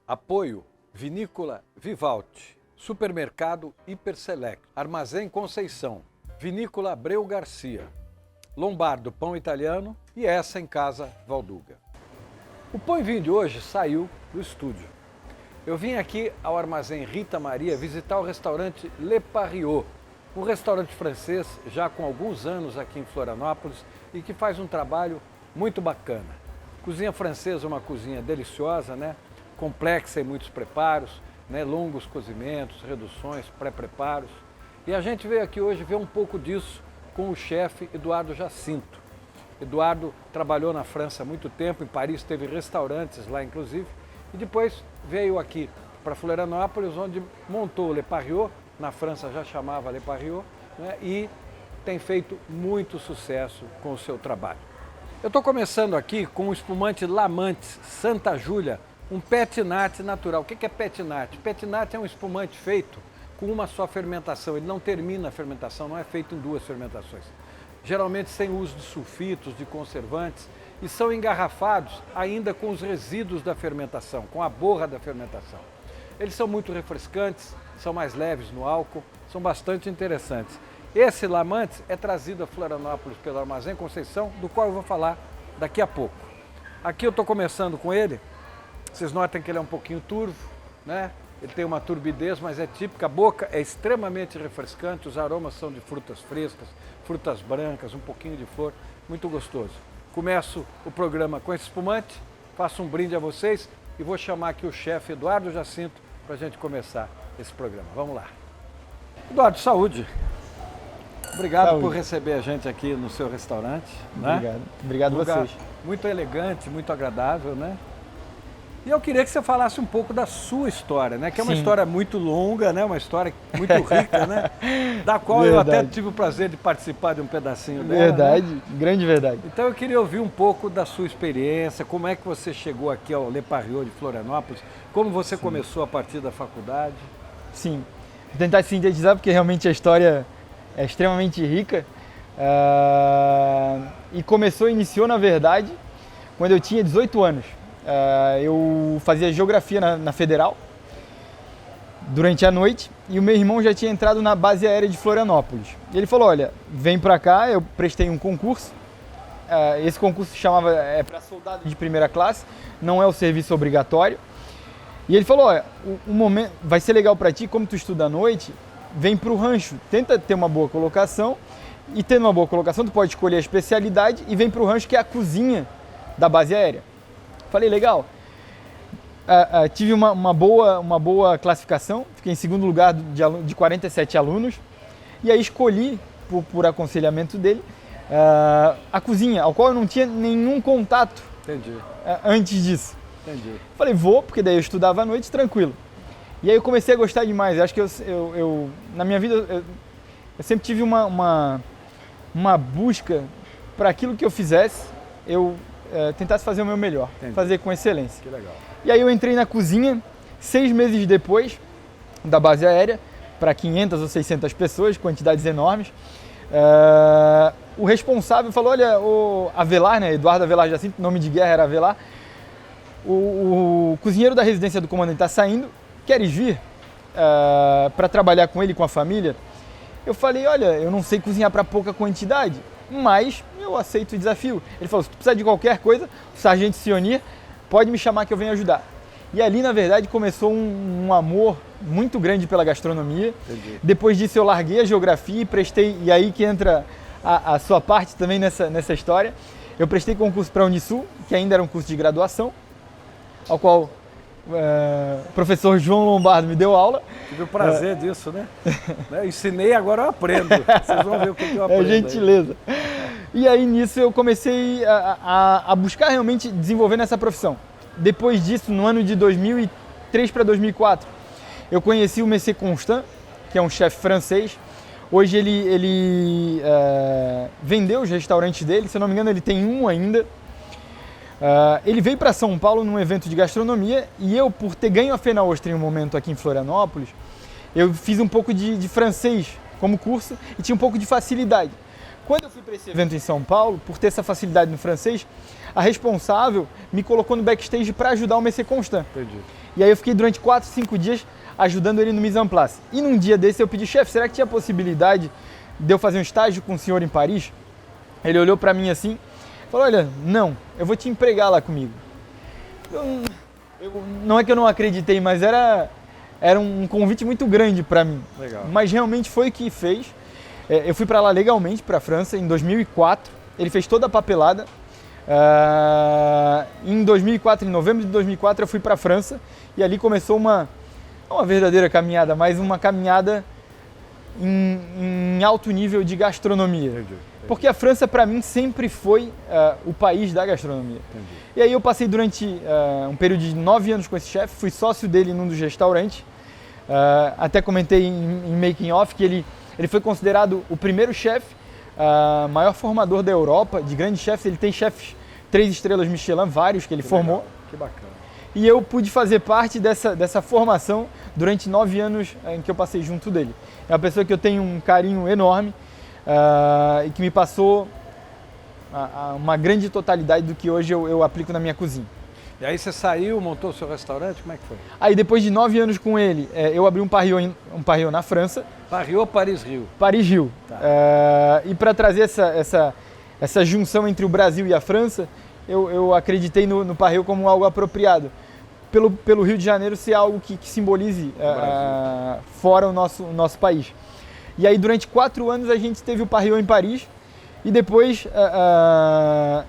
Apoio Vinícola Vivaldi, Supermercado Hiperselect, Armazém Conceição, Vinícola Abreu Garcia, Lombardo Pão Italiano e essa em Casa Valduga. O Pão e Vinho de hoje saiu do estúdio. Eu vim aqui ao Armazém Rita Maria visitar o restaurante Le Parriot, um restaurante francês já com alguns anos aqui em Florianópolis e que faz um trabalho muito bacana. Cozinha francesa é uma cozinha deliciosa, né? Complexa em muitos preparos, né? Longos cozimentos, reduções, pré-preparos. E a gente veio aqui hoje ver um pouco disso com o chefe Eduardo Jacinto. Eduardo trabalhou na França há muito tempo, em Paris teve restaurantes lá inclusive, e depois veio aqui para Florianópolis, onde montou o Le Parriot, na França já chamava Le Parriot, né? E tem feito muito sucesso com o seu trabalho. Eu estou começando aqui com o espumante Lamantes Santa Júlia, um petinat natural. O que é petinat? Petinat é um espumante feito com uma só fermentação, ele não termina a fermentação, não é feito em duas fermentações. Geralmente sem uso de sulfitos, de conservantes, e são engarrafados ainda com os resíduos da fermentação, com a borra da fermentação. Eles são muito refrescantes, são mais leves no álcool, são bastante interessantes. Esse Lamantes é trazido a Florianópolis pelo Armazém Conceição, do qual eu vou falar daqui a pouco. Aqui eu estou começando com ele, vocês notam que ele é um pouquinho turvo, né? Ele tem uma turbidez, mas é típica, a boca é extremamente refrescante, os aromas são de frutas frescas, frutas brancas, um pouquinho de flor, muito gostoso. Começo o programa com esse espumante, faço um brinde a vocês e vou chamar aqui o chefe Eduardo Jacinto para a gente começar esse programa. Vamos lá. Eduardo, saúde. Obrigado por receber a gente aqui no seu restaurante. Obrigado. Né? Obrigado a vocês. Muito elegante, muito agradável, né? E eu queria que você falasse um pouco da sua história, né? Que é uma história muito longa, né? Uma história muito rica, né? Da qual eu até tive o prazer de participar de um pedacinho dela. Verdade, né? Grande verdade. Então eu queria ouvir um pouco da sua experiência, como é que você chegou aqui ao Le Parriot de Florianópolis, como você começou a partir da faculdade. Sim, vou tentar sintetizar porque realmente a história é extremamente rica. E iniciou na verdade, quando eu tinha 18 anos. Eu fazia geografia na Federal durante a noite e o meu irmão já tinha entrado na base aérea de Florianópolis. E ele falou, olha, vem pra cá, eu prestei um concurso, esse concurso se chamava para soldado de primeira classe, não é o serviço obrigatório. E ele falou, olha, o momento vai ser legal pra ti, como tu estuda à noite, vem pro rancho, tenta ter uma boa colocação e tendo uma boa colocação tu pode escolher a especialidade e vem pro rancho que é a cozinha da base aérea. Falei, legal. Tive uma boa classificação, fiquei em segundo lugar de 47 alunos, e aí escolhi, por aconselhamento dele, a cozinha, ao qual eu não tinha nenhum contato. Entendi. Antes disso. Entendi. Falei, vou, porque daí eu estudava à noite tranquilo. E aí eu comecei a gostar demais. Eu acho que eu na minha vida, eu sempre tive uma busca para aquilo que eu fizesse, eu tentasse fazer o meu melhor, fazer com excelência. Que legal. E aí eu entrei na cozinha 6 meses depois da base aérea, para 500 ou 600 pessoas, quantidades enormes. O responsável falou, olha, o Avelar, né, Eduardo Avelar Jacinto, nome de guerra era Avelar, o cozinheiro da residência do comandante está saindo, queres vir para trabalhar com ele e com a família? Eu falei, olha, eu não sei cozinhar para pouca quantidade, mas eu aceito o desafio. Ele falou, se tu precisar de qualquer coisa, o sargento Sionir, pode me chamar que eu venho ajudar. E ali, na verdade, começou um amor muito grande pela gastronomia. Entendi. Depois disso, eu larguei a geografia e prestei, e aí que entra a sua parte também nessa história. Eu prestei concurso para a Unisul, que ainda era um curso de graduação, ao qual o professor João Lombardo me deu aula. Tive o prazer disso, né? Ensinei, agora eu aprendo. Vocês vão ver o que eu aprendo. É gentileza. E aí nisso eu comecei a buscar realmente desenvolver nessa profissão. Depois disso, no ano de 2003 para 2004, eu conheci o Messé Constant, que é um chefe francês. Hoje ele vendeu os restaurantes dele, se eu não me engano ele tem um ainda. Ele veio para São Paulo num evento de gastronomia e eu, por ter ganho a Fena Ostra em um momento aqui em Florianópolis, eu fiz um pouco de francês como curso e tinha um pouco de facilidade. Quando eu fui para esse evento em São Paulo, por ter essa facilidade no francês, a responsável me colocou no backstage para ajudar o Messé Constant. Entendi. E aí eu fiquei durante 4, 5 dias ajudando ele no mise en place. E num dia desse eu pedi, chefe, será que tinha possibilidade de eu fazer um estágio com o senhor em Paris? Ele olhou para mim assim, falou, olha, não, eu vou te empregar lá comigo. Não é que eu não acreditei, mas era um convite muito grande para mim. Legal. Mas realmente foi o que fez. Eu fui para lá legalmente, para a França, em 2004. Ele fez toda a papelada. Em 2004, em novembro de 2004, eu fui para a França e ali começou não uma verdadeira caminhada, mas uma caminhada em alto nível de gastronomia. Entendi. Porque a França, para mim, sempre foi o país da gastronomia. Entendi. E aí eu passei durante um período de 9 anos com esse chefe, fui sócio dele num dos restaurantes. Até comentei em Making Off que ele foi considerado o primeiro chefe, maior formador da Europa, de grandes chefes. Ele tem chefes 3 estrelas Michelin, vários que ele formou. Legal. Que bacana. E eu pude fazer parte dessa formação durante 9 anos em que eu passei junto dele. É uma pessoa que eu tenho um carinho enorme e que me passou uma grande totalidade do que hoje eu aplico na minha cozinha. E aí você saiu, montou o seu restaurante, como é que foi? Aí depois de 9 anos com ele, eu abri um Parriot na França. Parriot, Paris-Rio. Paris-Rio. Tá. E para trazer essa junção entre o Brasil e a França, eu acreditei no Parriot como algo apropriado. Pelo Rio de Janeiro ser algo que simbolize fora o nosso país. E aí durante 4 anos a gente teve o Parriot em Paris e depois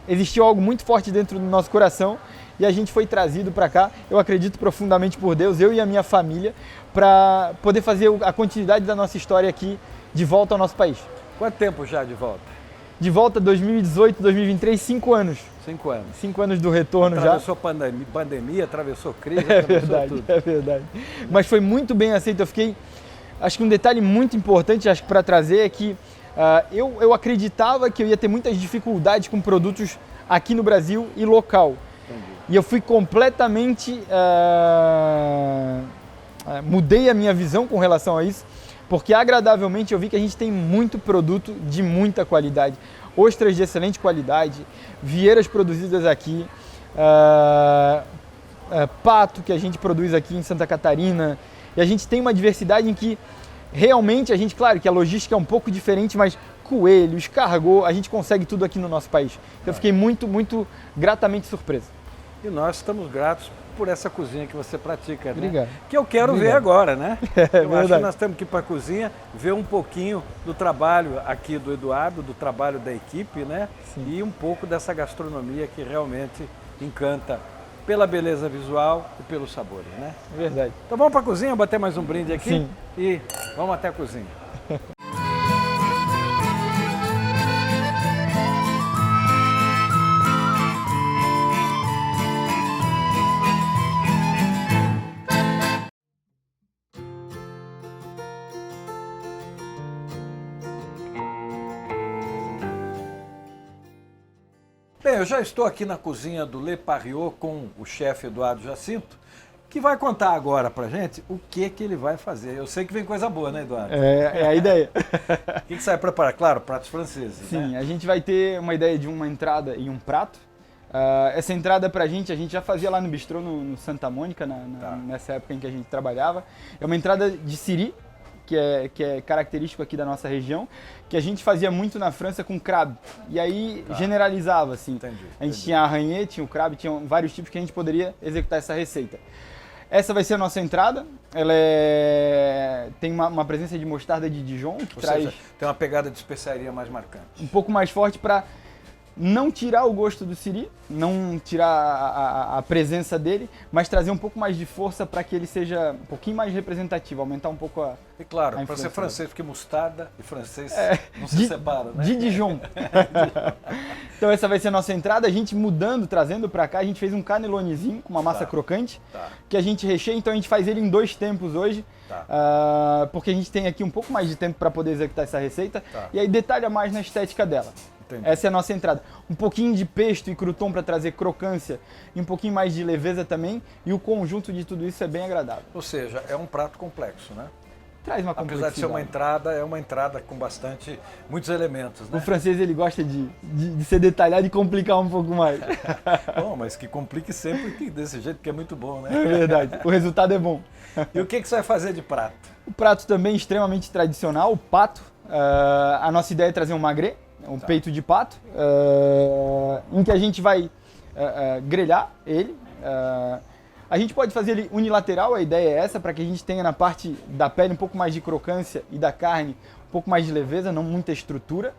existiu algo muito forte dentro do nosso coração e a gente foi trazido para cá, eu acredito profundamente por Deus, eu e a minha família, para poder fazer a continuidade da nossa história aqui de volta ao nosso país. Quanto tempo já de volta? De volta 2018, 2023, 5 anos. 5 anos. 5 anos do retorno já. Atravessou pandemia, atravessou crise, É atravessou verdade, tudo. é verdade. Mas foi muito bem aceito. Eu fiquei. Acho que um detalhe muito importante para trazer é que eu acreditava que eu ia ter muitas dificuldades com produtos aqui no Brasil e local. Entendi. E eu fui completamente. Mudei a minha visão com relação a isso, porque agradavelmente eu vi que a gente tem muito produto de muita qualidade. Ostras de excelente qualidade, vieiras produzidas aqui, pato que a gente produz aqui em Santa Catarina. E a gente tem uma diversidade em que realmente a gente, claro que a logística é um pouco diferente, mas coelho, escargot, a gente consegue tudo aqui no nosso país. Então eu fiquei muito, muito gratamente surpreso. E nós estamos gratos por essa cozinha que você pratica, né? Obrigado. Que eu quero ver Obrigado. agora, né? Eu acho verdade. que nós temos que ir para a cozinha, ver um pouquinho do trabalho aqui do Eduardo, do trabalho da equipe, né? Sim. E um pouco dessa gastronomia que realmente encanta pela beleza visual e pelos sabores, né? É verdade. Então vamos para a cozinha, bater mais um brinde aqui? Sim. E vamos até a cozinha. Bem, eu já estou aqui na cozinha do Le Parriot com o chefe Eduardo Jacinto, que vai contar agora pra gente o que ele vai fazer. Eu sei que vem coisa boa, né, Eduardo? É a ideia. O que você vai preparar? Claro, pratos franceses, Sim, né? a gente vai ter uma ideia de uma entrada e um prato. Essa entrada pra gente, a gente já fazia lá no bistrô, no Santa Mônica, nessa época em que a gente trabalhava. É uma entrada de siri, que é característico aqui da nossa região, que a gente fazia muito na França com crabe. E aí generalizava, assim. Entendi, A gente tinha arranhê, tinha o crabe, tinha vários tipos que a gente poderia executar essa receita. Essa vai ser a nossa entrada. Ela tem uma presença de mostarda de Dijon, que Ou traz seja, tem uma pegada de especiaria mais marcante. um pouco mais forte para não tirar o gosto do siri, não tirar a presença dele, mas trazer um pouco mais de força para que ele seja um pouquinho mais representativo, aumentar um pouco a... E claro, A para ser influência. francês, porque mostarda e francês não se de- separam, né? De Dijon. Então essa vai ser a nossa entrada. A gente mudando, trazendo para cá, a gente fez um canelonezinho com uma massa Tá. crocante, Tá. que a gente recheia, então a gente faz ele em 2 tempos hoje, Tá. porque a gente tem aqui um pouco mais de tempo para poder executar essa receita, Tá. e aí detalha mais na estética dela. Entendi. Essa é a nossa entrada. Um pouquinho de pesto e crouton para trazer crocância e um pouquinho mais de leveza também, e o conjunto de tudo isso é bem agradável. Ou seja, é um prato complexo, né? traz uma complexidade. Apesar de ser uma entrada, é uma entrada com muitos elementos, né? O francês, ele gosta de ser detalhado e complicar um pouco mais. Bom, mas que complique sempre desse jeito, que é muito bom, né? É verdade, o resultado é bom. E o que você vai fazer de prato? O prato também extremamente tradicional, o pato. A nossa ideia é trazer um magret, um peito de pato, em que a gente vai grelhar ele. A gente pode fazer ele unilateral, a ideia é essa, para que a gente tenha na parte da pele um pouco mais de crocância e da carne um pouco mais de leveza, não muita estrutura.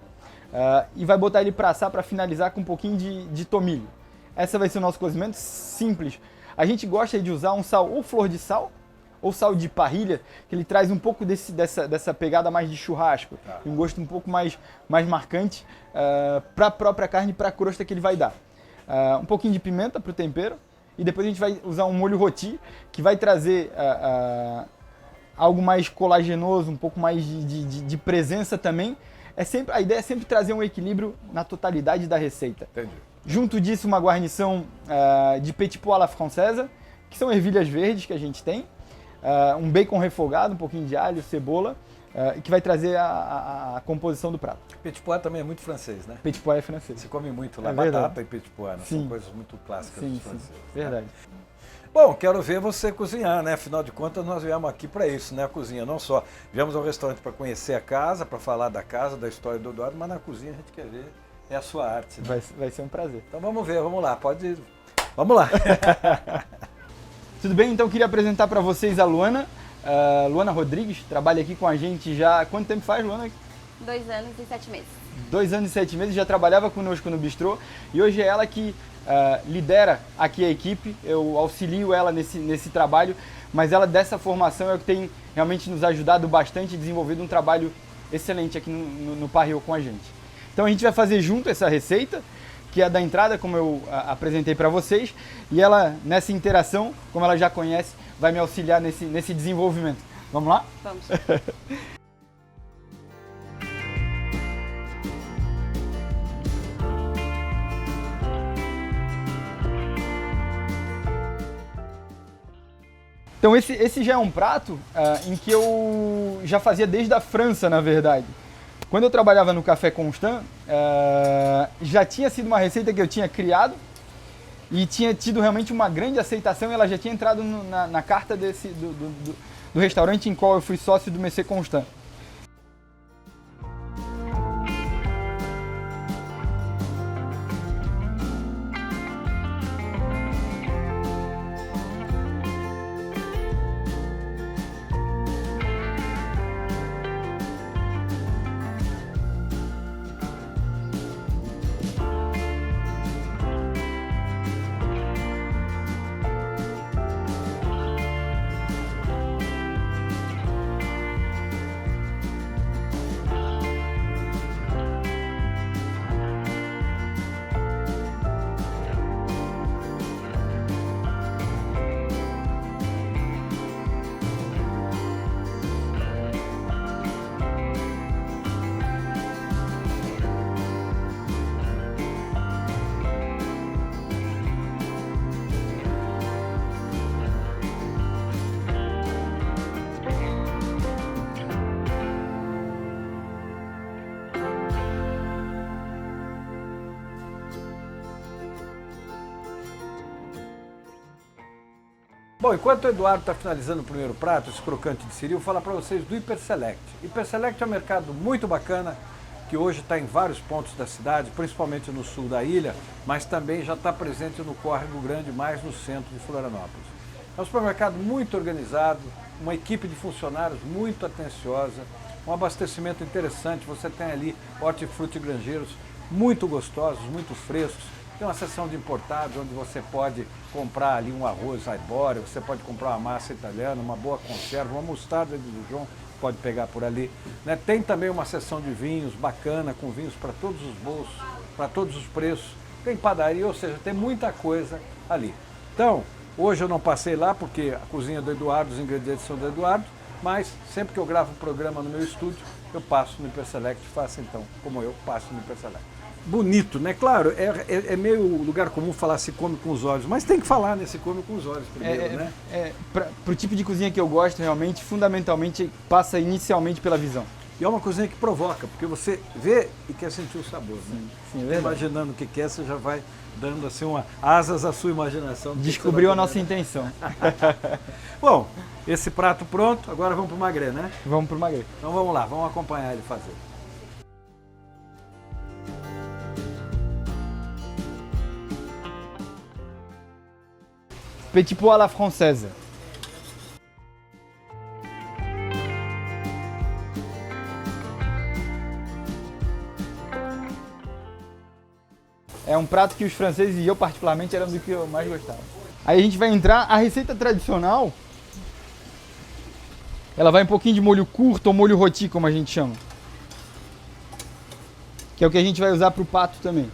E vai botar ele para assar, para finalizar com um pouquinho de tomilho. Essa vai ser o nosso cozimento simples. A gente gosta de usar um sal ou flor de sal, ou sal de parrilha, que ele traz um pouco dessa pegada mais de churrasco, um gosto um pouco mais marcante para a própria carne e para a crosta que ele vai dar. Um pouquinho de pimenta para o tempero, e depois a gente vai usar um molho roti, que vai trazer algo mais colagenoso, um pouco mais de presença também. A ideia é sempre trazer um equilíbrio na totalidade da receita. Entendi. Junto disso, uma guarnição de petit pois à la française, que são ervilhas verdes que a gente tem, um bacon refogado, um pouquinho de alho, cebola, que vai trazer a composição do prato. Petit pois também é muito francês, né? Petit pois é francês. Se come muito lá, verdade. batata e petit pois, né? São coisas muito clássicas dos franceses. Verdade. Né? Bom, quero ver você cozinhar, né? Afinal de contas, nós viemos aqui para isso, né? A cozinha, não só viemos ao restaurante para conhecer a casa, para falar da casa, da história do Eduardo, mas na cozinha a gente quer ver, é a sua arte. Né? Vai ser um prazer. Então vamos ver, vamos lá, pode ir. Vamos lá. Tudo bem? Então eu queria apresentar para vocês a Luana. Luana Rodrigues, trabalha aqui com a gente já... Quanto tempo faz, Luana? 2 anos e 7 meses. 2 anos e 7 meses, já trabalhava conosco no bistrô e hoje é ela que lidera aqui a equipe. Eu auxilio ela nesse trabalho, mas ela dessa formação é o que tem realmente nos ajudado bastante e desenvolvido um trabalho excelente aqui no Parrio com a gente. Então a gente vai fazer junto essa receita, que é da entrada, como eu apresentei para vocês, e ela, nessa interação, como ela já conhece, vai me auxiliar nesse desenvolvimento. Vamos lá? Vamos. Então esse já é um prato em que eu já fazia desde a França, na verdade. Quando eu trabalhava no Café Constant, já tinha sido uma receita que eu tinha criado e tinha tido realmente uma grande aceitação, e ela já tinha entrado na carta do restaurante em qual eu fui sócio do Messê Constant. Bom, enquanto o Eduardo está finalizando o primeiro prato, esse crocante de siri, eu vou falar para vocês do Hiperselect. Hiperselect é um mercado muito bacana, que hoje está em vários pontos da cidade, principalmente no sul da ilha, mas também já está presente no Córrego Grande, mais no centro de Florianópolis. É um supermercado muito organizado, uma equipe de funcionários muito atenciosa, um abastecimento interessante. Você tem ali hortifruti granjeiros muito gostosos, muito frescos. Tem uma seção de importados, onde você pode comprar ali um arroz arbóreo, você pode comprar uma massa italiana, uma boa conserva, uma mostarda de Dijon, pode pegar por ali. Né? Tem também uma seção de vinhos bacana, com vinhos para todos os bolsos, para todos os preços. Tem padaria, ou seja, tem muita coisa ali. Então, hoje eu não passei lá, porque a cozinha do Eduardo, os ingredientes são do Eduardo, mas sempre que eu gravo um programa no meu estúdio, eu passo no Hiperselect, faço então, como eu passo no Hiperselect. bonito, né? Claro, é meio lugar comum falar se come com os olhos, mas tem que falar, né? Se come com os olhos primeiro, né? Para o tipo de cozinha que eu gosto, realmente, fundamentalmente, passa inicialmente pela visão. E é uma cozinha que provoca, porque você vê e quer sentir o sabor, né? Sim, é verdade. Imaginando o que é, você já vai dando assim asas à sua imaginação. Descobriu a nossa intenção. Bom, esse prato pronto, agora vamos para o magret, né? Vamos para o magret. Então vamos lá, vamos acompanhar ele fazer. Petit pois à la française. É um prato que os franceses e eu particularmente eram do que eu mais gostava. Aí a gente vai entrar, a receita tradicional, ela vai um pouquinho de molho curto ou molho rôti, como a gente chama. Que é o que a gente vai usar para o pato também.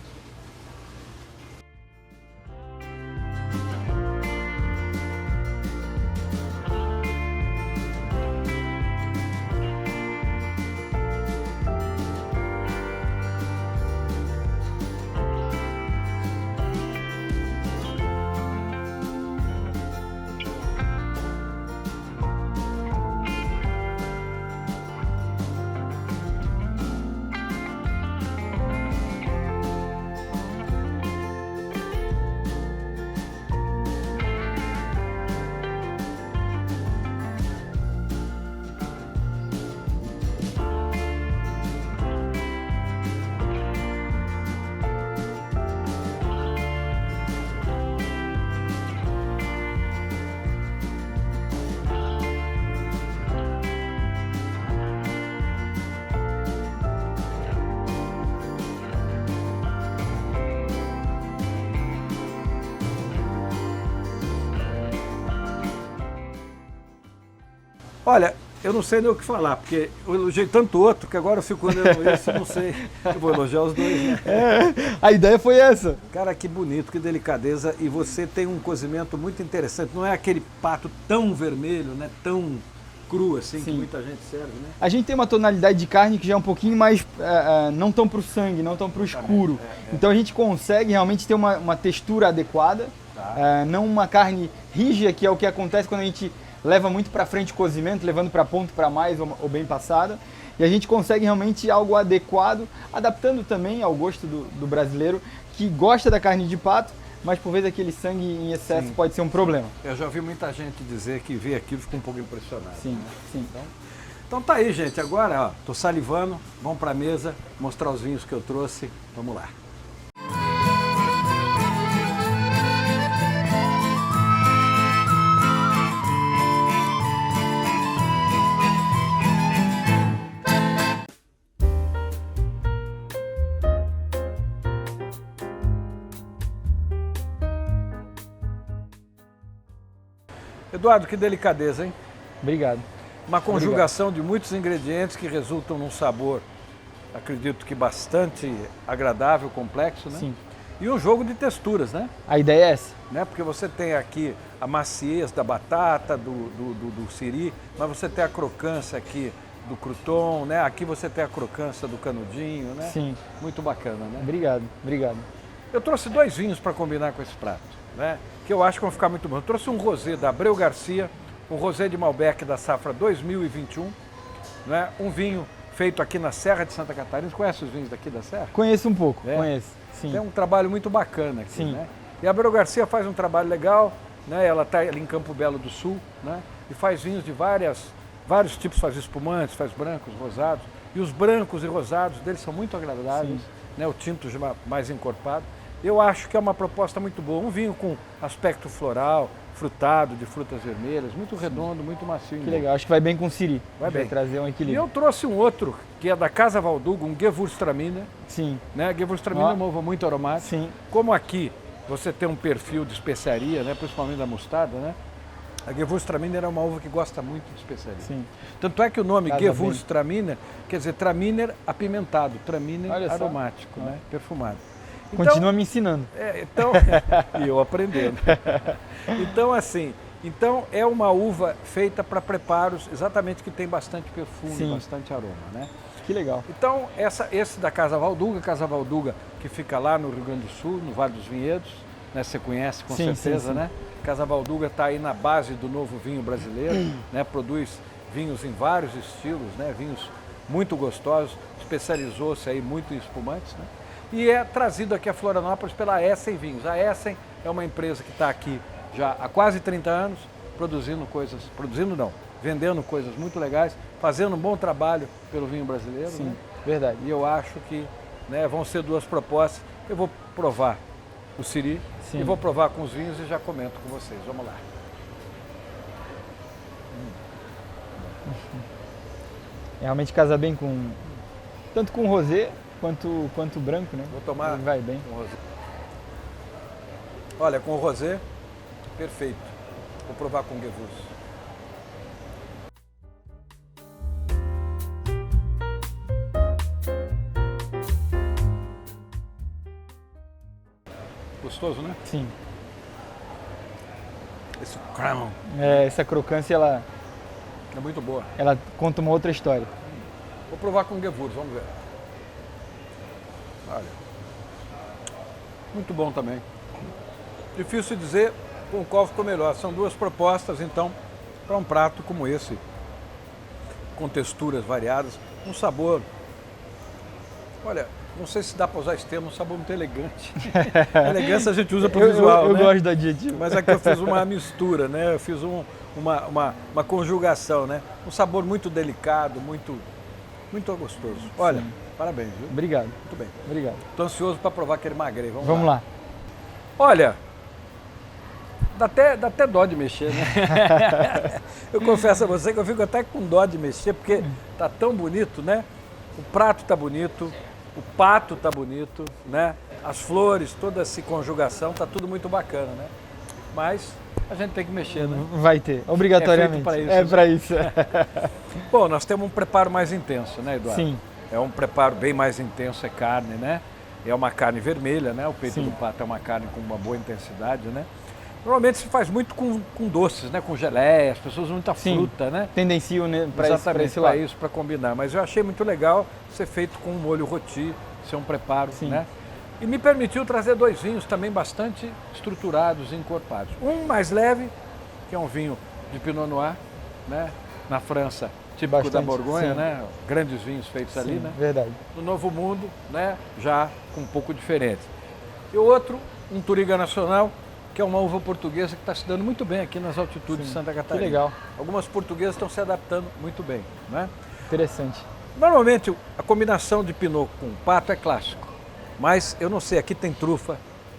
Olha, eu não sei nem o que falar, porque eu elogiei tanto outro que agora eu fico olhando esse e não sei. Eu vou elogiar os dois, né? A ideia foi essa. Cara, que bonito, que delicadeza. E você tem um cozimento muito interessante. Não é aquele pato tão vermelho, né? Tão cru assim, Sim. que muita gente serve, né? A gente tem uma tonalidade de carne que já é um pouquinho mais, não tão para o sangue, não tão para o escuro. Então a gente consegue realmente ter uma textura adequada, não uma carne rígida, que é o que acontece quando a gente leva muito para frente o cozimento, levando para ponto para mais ou bem passada. E a gente consegue realmente algo adequado, adaptando também ao gosto do brasileiro, que gosta da carne de pato, mas por vezes aquele sangue em excesso Sim. pode ser um problema. Eu já ouvi muita gente dizer que vê aquilo e fica um pouco impressionado. Sim, Né? sim. Então tá aí, gente. Agora, ó, tô salivando. Vamos pra mesa, mostrar os vinhos que eu trouxe. Vamos lá. Eduardo, que delicadeza, hein? Obrigado. Uma conjugação de muitos ingredientes que resultam num sabor, acredito que bastante agradável, complexo, né? Sim. E um jogo de texturas, né? A ideia é essa. Né? Porque você tem aqui a maciez da batata, do siri, mas você tem a crocância aqui do crouton, né? Aqui você tem a crocância do canudinho, né? Sim. Muito bacana, né? Obrigado, obrigado. Eu trouxe dois vinhos para combinar com esse prato, né? Que eu acho que vão ficar muito bom. Eu trouxe um rosé da Abreu Garcia, um rosé de Malbec da safra 2021, né? Um vinho feito aqui na Serra de Santa Catarina. Você conhece os vinhos daqui da Serra? Conheço um pouco, É. conheço. Sim. Tem um trabalho muito bacana aqui, Sim. né? E a Abreu Garcia faz um trabalho legal, né? Ela está ali em Campo Belo do Sul, né? E faz vinhos de vários tipos, faz espumantes, faz brancos, rosados. E os brancos e rosados deles são muito agradáveis, né? O tinto já mais encorpado. Eu acho que é uma proposta muito boa. Um vinho com aspecto floral, frutado, de frutas vermelhas, muito redondo, muito macio. Que legal, acho que vai bem com o siri. Vai bem. trazer um E equilíbrio. eu trouxe um outro, que é da Casa Valdugo, um Gewürztraminer, Sim, né? Gewürztraminer é uma uva muito aromática. sim, Como aqui você tem um perfil de especiaria, né? Principalmente da mostarda, né? A Gewürztraminer é uma uva que gosta muito de especiaria. sim. Tanto é que o nome Casa Gewürztraminer quer dizer Traminer apimentado, Traminer Olha só. aromático, né? Perfumado. Continua me ensinando. Então, e eu aprendendo. Então, assim, Então é uma uva feita para preparos exatamente que tem bastante perfume, Sim. bastante aroma, né? Que legal. Então esse da Casa Valduga que fica lá no Rio Grande do Sul, no Vale dos Vinhedos, né? Você conhece com Sim, certeza, sim, sim. né? Casa Valduga está aí na base do novo vinho brasileiro, né? Produz vinhos em vários estilos, né? Vinhos muito gostosos, especializou-se aí muito em espumantes, né? E é trazido aqui a Florianópolis pela Essen Vinhos. A Essen é uma empresa que está aqui já há quase 30 anos, vendendo coisas muito legais, fazendo um bom trabalho pelo vinho brasileiro. Sim, né? verdade. E eu acho que, né, vão ser duas propostas. Eu vou provar o Siri Sim. e vou provar com os vinhos e já comento com vocês. Vamos lá. Realmente casa bem com tanto com o rosé quanto o branco, né? Vou tomar Ele vai bem. com o rosé. Olha, com o rosé, perfeito. Vou provar com o Gewürz. Gostoso, né? Sim. Esse crown Essa crocância ela é muito boa. conta uma outra história. Vou provar com o Gewürz, vamos ver. Olha. Muito bom também. Difícil dizer com qual ficou melhor. São duas propostas, então, para um prato como esse, com texturas variadas, um sabor. Olha, não sei se dá para usar esse termo, um sabor muito elegante. Elegância a gente usa para o visual, eu né? gosto do adjetivo. Mas aqui eu fiz uma mistura, né? Eu fiz uma conjugação, né? Um sabor muito delicado, muito gostoso. Olha, Sim. parabéns, viu? Obrigado. Muito bem. Obrigado. Estou ansioso para provar aquele magre. Vamos lá. Olha, dá até dó de mexer, né? Eu confesso a você que eu fico até com dó de mexer, porque tá tão bonito, né? O prato tá bonito, o pato tá bonito, né? As flores, toda essa conjugação, tá tudo muito bacana, né? Mas a gente tem que mexer, né? Vai ter, obrigatoriamente. É feito Para isso. Bom, nós temos um preparo mais intenso, né, Eduardo? Sim. É um preparo bem mais intenso, é carne, né? É uma carne vermelha, né? O peito Sim. do pato é uma carne com uma boa intensidade, né? Normalmente se faz muito com doces, né? Com geleia, as pessoas usam muita Sim. fruta, né? Tendencio, né, para Exatamente, esse para lado. isso, para combinar. Mas eu achei muito legal ser feito com um molho roti, ser um preparo, Sim. né? E me permitiu trazer dois vinhos também bastante estruturados e encorpados. Um mais leve, que é um vinho de Pinot Noir, né? Na França, típico da Bastante, Borgonha, sim. né? Grandes vinhos feitos ali, Sim, né? verdade. No Novo Mundo, né? Já com um pouco diferente. E o outro, um Touriga Nacional, que é uma uva portuguesa que está se dando muito bem aqui nas altitudes de Santa Catarina. Que legal. Algumas portuguesas estão se adaptando muito bem, né? Interessante. Normalmente a combinação de Pinot com pato é clássico, mas eu não sei, aqui tem trufa,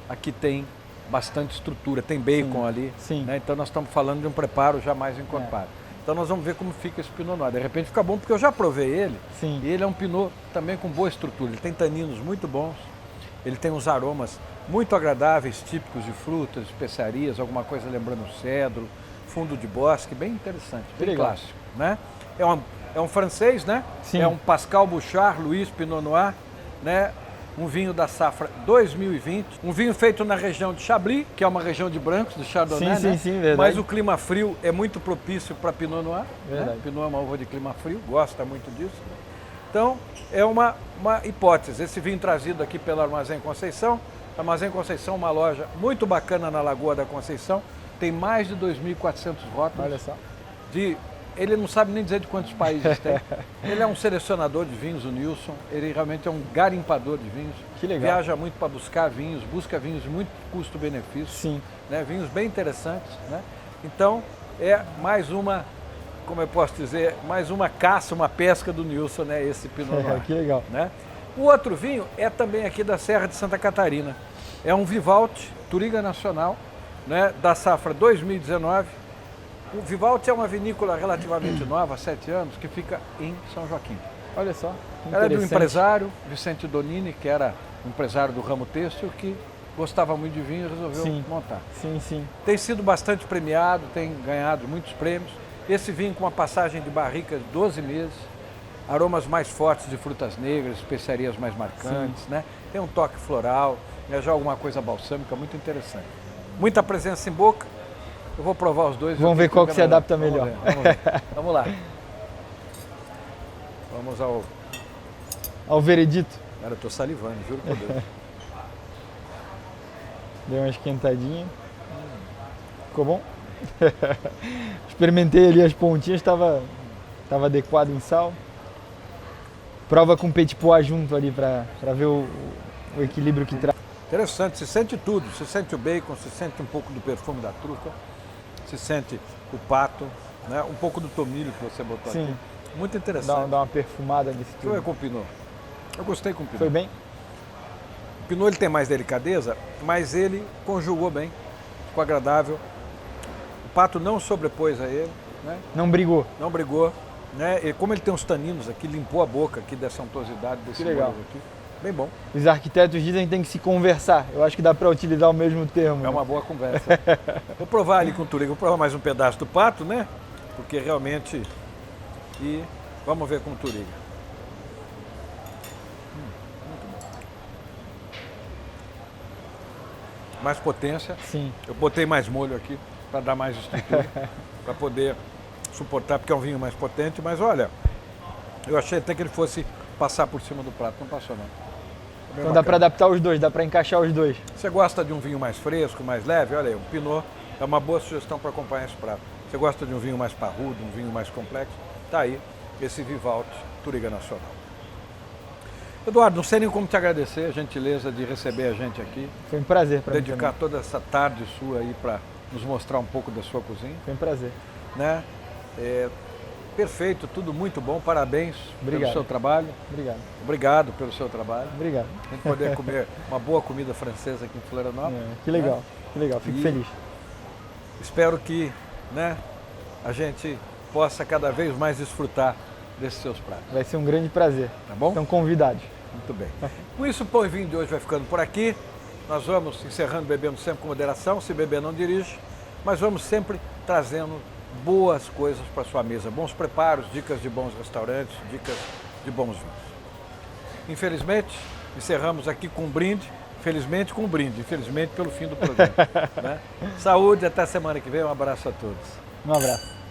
aqui tem bastante estrutura, tem bacon Sim, ali, sim. né? Então nós estamos falando de um preparo já mais encorpado. Então nós vamos ver como fica esse Pinot Noir. De repente fica bom, porque eu já provei ele, Sim. e ele é um Pinot também com boa estrutura, ele tem taninos muito bons, ele tem uns aromas muito agradáveis, típicos de frutas, especiarias, alguma coisa lembrando cedro, fundo de bosque, bem interessante, bem legal. clássico, né? É um francês, né? Sim. É um Pascal Bouchard Louis Pinot Noir, né? Um vinho da safra 2020, um vinho feito na região de Chablis, que é uma região de brancos, do Chardonnay, Sim, né? sim, verdade. Mas o clima frio é muito propício para Pinot Noir, Verdade. né? Pinot é uma uva de clima frio, gosta muito disso. Então, é uma hipótese. Esse vinho trazido aqui pela Armazém Conceição. Armazém Conceição, uma loja muito bacana na Lagoa da Conceição, tem mais de 2.400 rótulos. Olha só. Ele não sabe nem dizer de quantos países tem. Ele é um selecionador de vinhos, o Nilson. Ele realmente é um garimpador de vinhos. Que legal. Viaja muito para buscar vinhos, busca vinhos de muito custo-benefício. Sim. Né? Vinhos bem interessantes. Né? Então, é mais uma, como eu posso dizer, mais uma caça, uma pesca do Nilson, né? Esse Pinot Noir. Que legal. Né? O outro vinho é também aqui da Serra de Santa Catarina. É um Vivalte, Touriga Nacional, né? Da safra 2019. O Vivalte é uma vinícola relativamente nova, há 7 anos, que fica em São Joaquim. Olha só. Ela é do interessante. empresário Vicente Donini, que era um empresário do ramo têxtil, que gostava muito de vinho e resolveu Sim. montar. Sim, sim. Tem sido bastante premiado, tem ganhado muitos prêmios. Esse vinho com uma passagem de barrica de 12 meses, aromas mais fortes de frutas negras, especiarias mais marcantes, né? Tem um toque floral, né? Já alguma coisa balsâmica muito interessante. Muita presença em boca, Eu vou provar os dois. Vamos ver qual que se adapta melhor. Vamos ver. Vamos lá. Vamos Ao veredito. Cara, eu tô salivando, juro por Deus. Deu uma esquentadinha. Ficou bom? Experimentei ali as pontinhas, estava adequado em sal. Prova com petit pois junto ali para ver o equilíbrio que traz. Interessante, se sente tudo. Se sente o bacon, se sente um pouco do perfume da trufa, se sente o pato, né? Um pouco do tomilho que você botou Sim. aqui. Muito interessante. Dá uma perfumada nesse Deixa eu ver tudo. com o Pinot. Eu gostei com o Pinot. Foi bem? O Pinot ele tem mais delicadeza, mas ele conjugou bem, ficou agradável. O pato não sobrepôs a ele, né? Não brigou. Não brigou. Né? E como ele tem uns taninos aqui, limpou a boca aqui dessa untuosidade desse Que legal. molho aqui. Bem bom. Os arquitetos dizem que tem que se conversar. Eu acho que dá para utilizar o mesmo termo. É né? uma boa conversa. Vou provar ali com o Turiga, vou provar mais um pedaço do pato, né? Porque realmente... E vamos ver com o Turiga. Muito bom. Mais potência. Sim. Eu botei mais molho aqui para dar mais estrutura, para poder suportar, porque é um vinho mais potente. Mas olha, eu achei até que ele fosse passar por cima do prato, não passou não. Bem Então dá bacana. para adaptar os dois, dá para encaixar os dois. Você gosta de um vinho mais fresco, mais leve? Olha aí, o Pinot é uma boa sugestão para acompanhar esse prato. Você gosta de um vinho mais parrudo, um vinho mais complexo? Tá aí, esse Vivaldi Turiga Nacional. Eduardo, não sei nem como te agradecer a gentileza de receber a gente aqui, Foi um prazer para mim dedicar também. toda essa tarde sua aí para nos mostrar um pouco da sua cozinha, Foi um prazer. né? Perfeito, tudo muito bom, parabéns pelo Obrigado. seu trabalho, Obrigado. obrigado pelo seu trabalho. Obrigado. A gente poder comer uma boa comida francesa aqui em Florianópolis. Que legal. né? Que legal. Fico E- feliz. Espero que, né, a gente possa cada vez mais desfrutar desses seus pratos, Vai ser um grande prazer. tá bom? Estão convidados. Muito bem. Com isso, o Pão e Vinho de hoje vai ficando por aqui. Nós vamos encerrando bebendo sempre com moderação, se beber não dirige, mas vamos sempre trazendo boas coisas para sua mesa, bons preparos, dicas de bons restaurantes, dicas de bons vinhos. Infelizmente, encerramos aqui com um brinde, felizmente com um brinde, infelizmente pelo fim do programa. né? Saúde, até semana que vem, um abraço a todos. Um abraço.